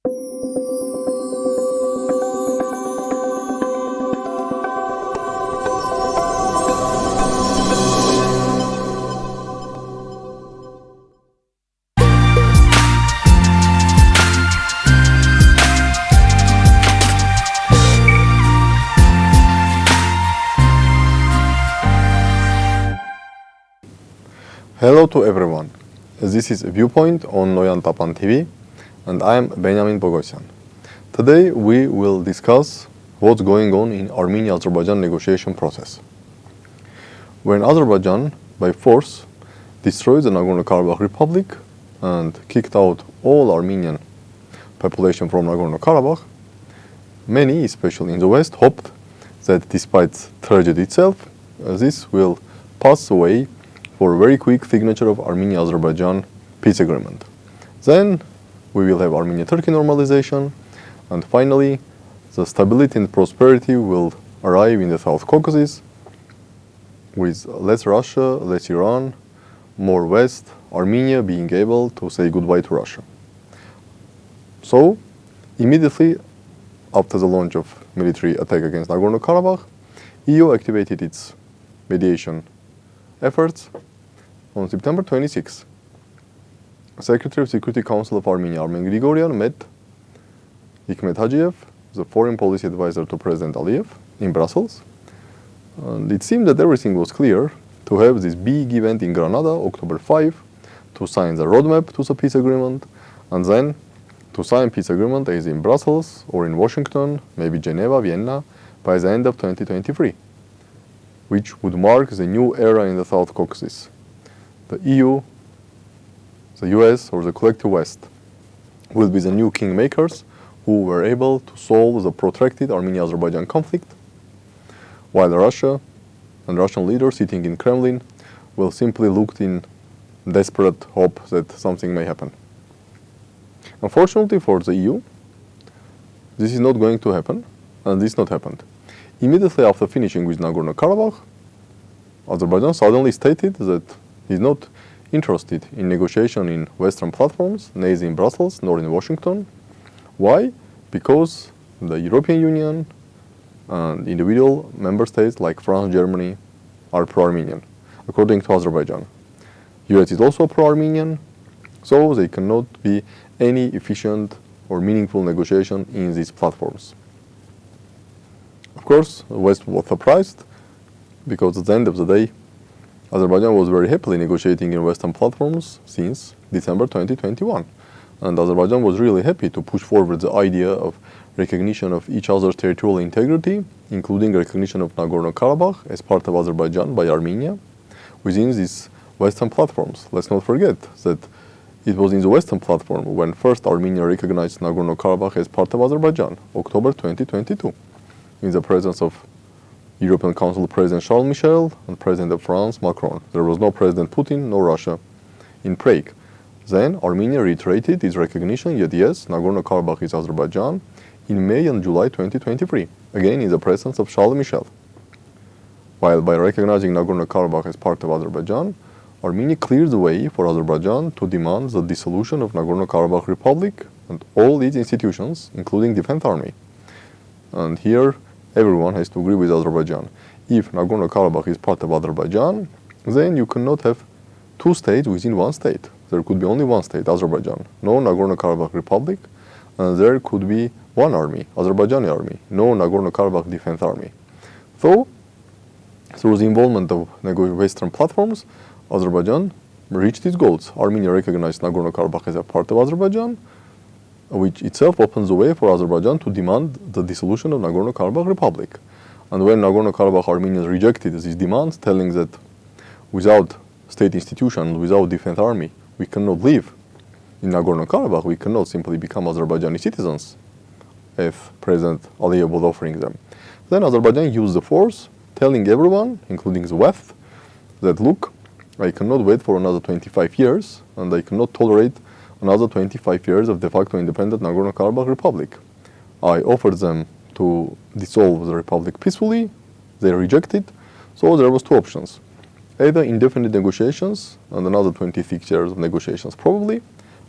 Hello to everyone. This is Viewpoint on Noyan Tapan TV, and I am Benyamin Poghosyan. Today we will discuss what's going on in Armenia-Azerbaijan negotiation process. When Azerbaijan, by force, destroyed the Nagorno-Karabakh Republic and kicked out all Armenian population from Nagorno-Karabakh, many, especially in the West, hoped that despite tragedy itself, this will pass away for a very quick signature of Armenia-Azerbaijan peace agreement. Then we will have Armenia-Turkey normalization, and finally the stability and prosperity will arrive in the South Caucasus with less Russia, less Iran, more West, Armenia being able to say goodbye to Russia. So immediately after the launch of military attack against Nagorno-Karabakh, EU activated its mediation efforts. On September 26, Secretary of Security Council of Armenia, Armen Grigoryan, met Hikmet Hajiev, the foreign policy advisor to President Aliyev, in Brussels. And it seemed that everything was clear to have this big event in Granada, October 5, to sign the roadmap to the peace agreement, and then to sign peace agreement either in Brussels or in Washington, maybe Geneva, Vienna, by the end of 2023. Which would mark the new era in the South Caucasus. The EU, the US, or the collective West will be the new kingmakers who were able to solve the protracted Armenia-Azerbaijan conflict, while Russia and Russian leaders sitting in Kremlin will simply look in desperate hope that something may happen. Unfortunately for the EU, this is not going to happen, and this not happened. Immediately after finishing with Nagorno-Karabakh, Azerbaijan suddenly stated that he's not interested in negotiation in Western platforms, neither in Brussels nor in Washington. Why? Because the European Union and individual member states like France, Germany are pro-Armenian, according to Azerbaijan. US is also pro-Armenian, so there cannot be any efficient or meaningful negotiation in these platforms. Of course, the West was surprised because at the end of the day, Azerbaijan was very happily negotiating in Western platforms since December 2021. And Azerbaijan was really happy to push forward the idea of recognition of each other's territorial integrity, including recognition of Nagorno-Karabakh as part of Azerbaijan by Armenia within these Western platforms. Let's not forget that it was in the Western platform when first Armenia recognized Nagorno-Karabakh as part of Azerbaijan, October 2022. In the presence of European Council President Charles Michel and President of France, Macron. There was no President Putin, no Russia in Prague. Then Armenia reiterated its recognition, yet yes, Nagorno-Karabakh is Azerbaijan, in May and July 2023, again in the presence of Charles Michel. While by recognizing Nagorno-Karabakh as part of Azerbaijan, Armenia cleared the way for Azerbaijan to demand the dissolution of Nagorno-Karabakh Republic and all its institutions, including Defense Army. And here, everyone has to agree with Azerbaijan. If Nagorno-Karabakh is part of Azerbaijan, then you cannot have two states within one state. There could be only one state, Azerbaijan, no Nagorno-Karabakh Republic, and there could be one army, Azerbaijani army, no Nagorno-Karabakh Defense Army. So, through the involvement of Western platforms, Azerbaijan reached its goals. Armenia recognized Nagorno-Karabakh as a part of Azerbaijan, which itself opens the way for Azerbaijan to demand the dissolution of Nagorno-Karabakh Republic. And when Nagorno-Karabakh Armenians rejected these demands, telling that without state institutions, without defense army, we cannot live in Nagorno-Karabakh, we cannot simply become Azerbaijani citizens, as President Aliyev was offering them. Then Azerbaijan used the force, telling everyone, including the West, that look, I cannot wait for another 25 years, and I cannot tolerate another 25 years of de facto independent Nagorno-Karabakh Republic. I offered them to dissolve the republic peacefully, they rejected, so there was two options. Either indefinite negotiations and another 26 years of negotiations probably,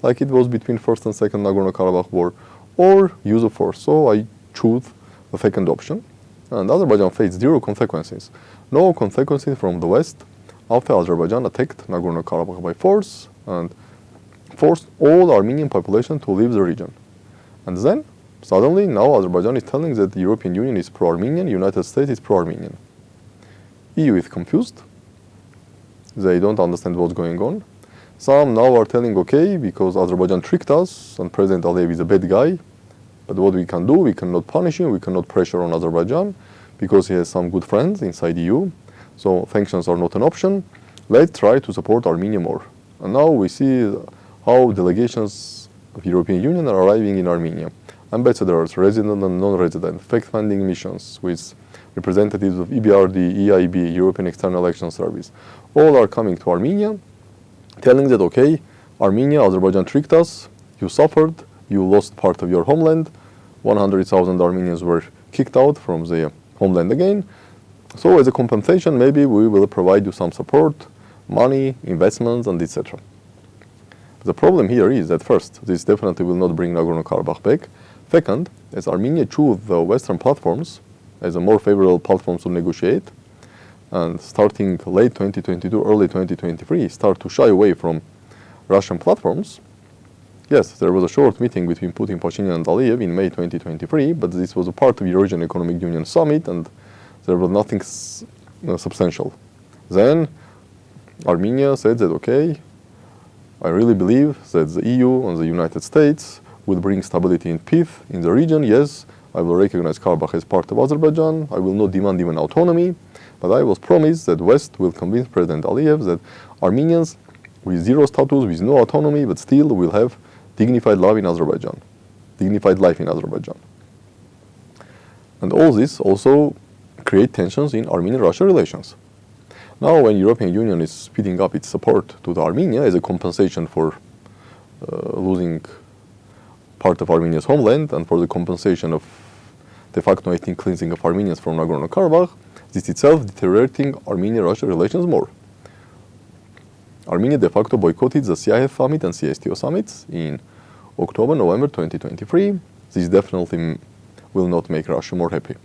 like it was between First and Second Nagorno-Karabakh War, or use of force. So I choose the second option. And Azerbaijan faced zero consequences. No consequences from the West after Azerbaijan attacked Nagorno-Karabakh by force and forced all Armenian population to leave the region. And then, suddenly, now Azerbaijan is telling that the European Union is pro-Armenian, United States is pro-Armenian. EU is confused. They don't understand what's going on. Some now are telling, okay, because Azerbaijan tricked us and President Aliyev is a bad guy, but what we can do, we cannot punish him, we cannot pressure on Azerbaijan because he has some good friends inside EU. So sanctions are not an option. Let's try to support Armenia more. And now we see how delegations of the European Union are arriving in Armenia. Ambassadors, resident and non-resident, fact-finding missions with representatives of EBRD, EIB, European External Action Service, all are coming to Armenia, telling that, okay, Armenia, Azerbaijan tricked us, you suffered, you lost part of your homeland, 100,000 Armenians were kicked out from their homeland again, so as a compensation, maybe we will provide you some support, money, investments, and etc. The problem here is that first, this definitely will not bring Nagorno-Karabakh back. Second, as Armenia chose the Western platforms as a more favorable platform to negotiate, and starting late 2022, early 2023, start to shy away from Russian platforms. Yes, there was a short meeting between Putin, Pashinyan, and Aliyev in May 2023, but this was a part of the Eurasian Economic Union summit, and there was nothing substantial. Then Armenia said that, okay, I really believe that the EU and the United States will bring stability and peace in the region. Yes, I will recognize Karabakh as part of Azerbaijan. I will not demand even autonomy, but I was promised that West will convince President Aliyev that Armenians with zero status, with no autonomy, but still will have dignified life in Azerbaijan. And all this also create tensions in Armenian-Russia relations. Now, when European Union is speeding up its support to the Armenia as a compensation for losing part of Armenia's homeland and for the compensation of de facto ethnic cleansing of Armenians from Nagorno-Karabakh, this itself deteriorating Armenia-Russia relations more. Armenia de facto boycotted the CIF summit and CSTO summits in October, November 2023. This definitely will not make Russia more happy.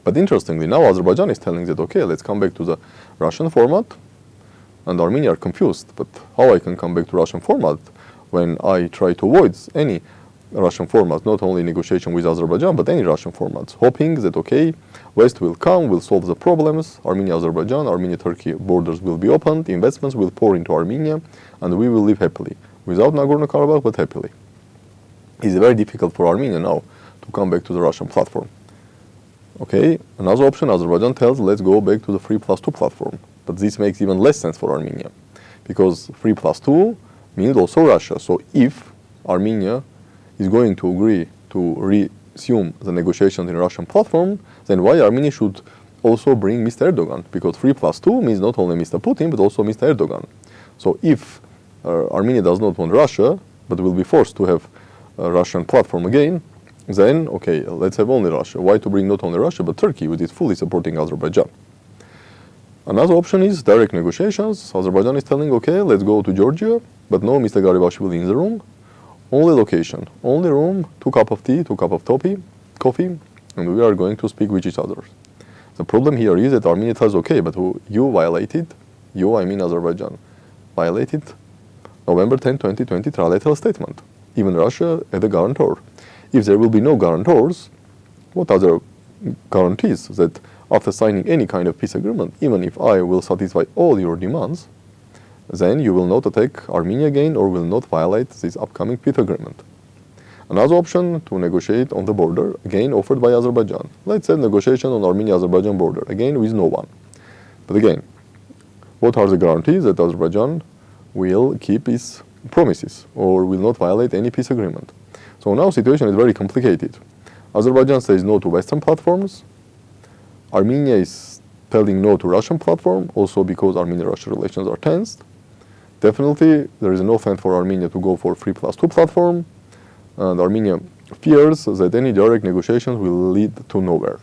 But interestingly, now Azerbaijan is telling that, okay, let's come back to the Russian format, and Armenia are confused. But how I can come back to Russian format when I try to avoid any Russian format, not only negotiation with Azerbaijan, but any Russian formats, hoping that, okay, West will come, will solve the problems, Armenia-Azerbaijan, Armenia-Turkey borders will be opened, investments will pour into Armenia, and we will live happily, without Nagorno-Karabakh, but happily. It's very difficult for Armenia now to come back to the Russian platform. Okay, another option, Azerbaijan tells, let's go back to the 3+2 platform. But this makes even less sense for Armenia, because 3+2 means also Russia. So if Armenia is going to agree to resume the negotiations in Russian platform, then why Armenia should also bring Mr. Erdogan? Because 3+2 means not only Mr. Putin, but also Mr. Erdogan. So if Armenia does not want Russia, but will be forced to have a Russian platform again, then, okay, let's have only Russia. Why to bring not only Russia, but Turkey, which is fully supporting Azerbaijan? Another option is direct negotiations. Azerbaijan is telling, okay, let's go to Georgia, but no Mr. Garibashvili in the room. Only location, only room, 2 cups of tea, 2 cups of coffee, and we are going to speak with each other. The problem here is that Armenia tells, okay, but you violated, I mean Azerbaijan, violated November 10, 2020 trilateral statement. Even Russia as a guarantor. If there will be no guarantors, what other guarantees that after signing any kind of peace agreement, even if I will satisfy all your demands, then you will not attack Armenia again or will not violate this upcoming peace agreement? Another option, to negotiate on the border, again offered by Azerbaijan. Let's have negotiation on Armenia-Azerbaijan border, again with no one. But again, what are the guarantees that Azerbaijan will keep its promises or will not violate any peace agreement? So now situation is very complicated. Azerbaijan says no to Western platforms. Armenia is telling no to Russian platform, also because Armenia-Russia relations are tensed. Definitely, there is no sense for Armenia to go for 3+2 platform, and Armenia fears that any direct negotiations will lead to nowhere.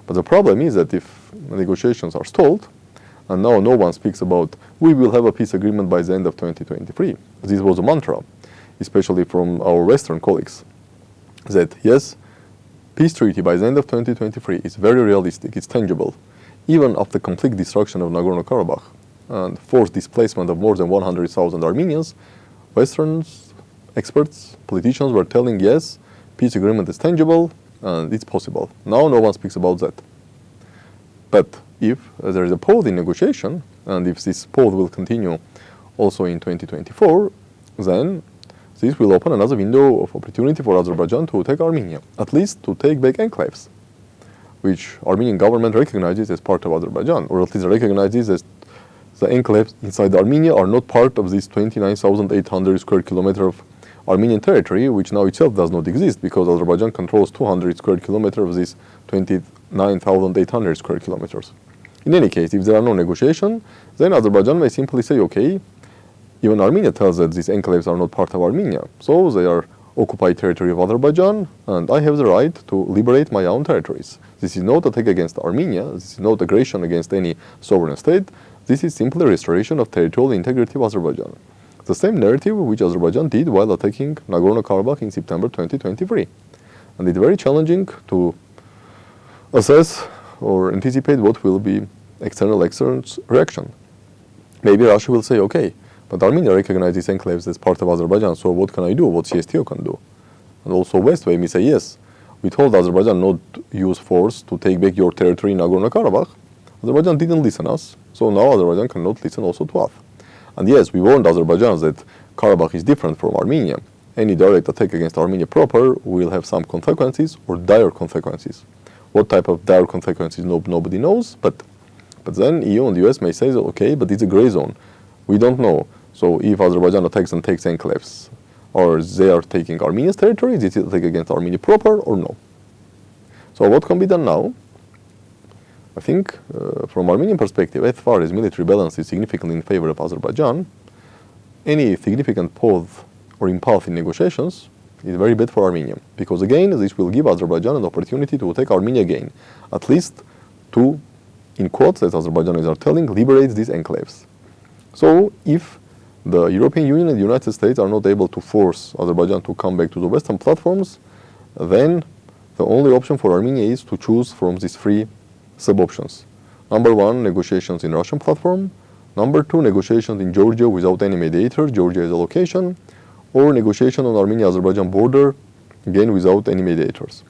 But the problem is that if negotiations are stalled, and now no one speaks about we will have a peace agreement by the end of 2023. This was a mantra, especially from our Western colleagues. that yes, peace treaty by the end of 2023 is very realistic, it's tangible, even after complete destruction of Nagorno-Karabakh and forced displacement of more than 100,000 Armenians, Western experts, politicians were telling yes, peace agreement is tangible and it's possible. Now no one speaks about that. But if there is a pause in negotiation, and if this pause will continue also in 2024, then this will open another window of opportunity for Azerbaijan to take Armenia, at least to take back enclaves, which Armenian government recognizes as part of Azerbaijan, or at least recognizes as the enclaves inside Armenia are not part of this 29,800 square kilometer of Armenian territory, which now itself does not exist because Azerbaijan controls 200 square kilometers of these 29,800 square kilometers. In any case, if there are no negotiations, then Azerbaijan may simply say, okay, even Armenia tells that these enclaves are not part of Armenia, so they are occupied territory of Azerbaijan, and I have the right to liberate my own territories. This is not attack against Armenia, this is not aggression against any sovereign state, this is simply restoration of territorial integrity of Azerbaijan. The same narrative which Azerbaijan did while attacking Nagorno-Karabakh in September 2023. And it's very challenging to assess or anticipate what will be external extern's reaction. Maybe Russia will say, okay, but Armenia recognizes enclaves as part of Azerbaijan, so what can I do? What CSTO can do? And also West may say, yes, we told Azerbaijan not to use force to take back your territory in Nagorno-Karabakh. Azerbaijan didn't listen us, so now Azerbaijan cannot listen also to us. And yes, we warned Azerbaijan that Karabakh is different from Armenia. Any direct attack against Armenia proper will have some consequences or dire consequences. What type of dire consequences, nobody knows, but then EU and the US may say, okay, but it's a gray zone. We don't know. So if Azerbaijan attacks and takes enclaves, or they are taking Armenia's territory, is it an attack against Armenia proper or no? So what can be done now? I think from Armenian perspective, as far as military balance is significantly in favor of Azerbaijan, any significant pause or impulse in negotiations is very bad for Armenia. Because again, this will give Azerbaijan an opportunity to attack Armenia again, at least to, in quotes, as Azerbaijanis are telling, liberate these enclaves. So if the European Union and the United States are not able to force Azerbaijan to come back to the Western platforms, then the only option for Armenia is to choose from these three sub-options. Number one, negotiations in Russian platform. Number two, negotiations in Georgia without any mediator, Georgia as a location. Or negotiation on Armenia-Azerbaijan border, again without any mediators.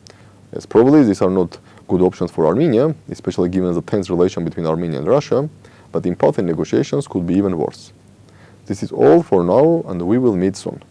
Yes, probably these are not good options for Armenia, especially given the tense relation between Armenia and Russia, but impulse in negotiations could be even worse. This is all for now, and we will meet soon.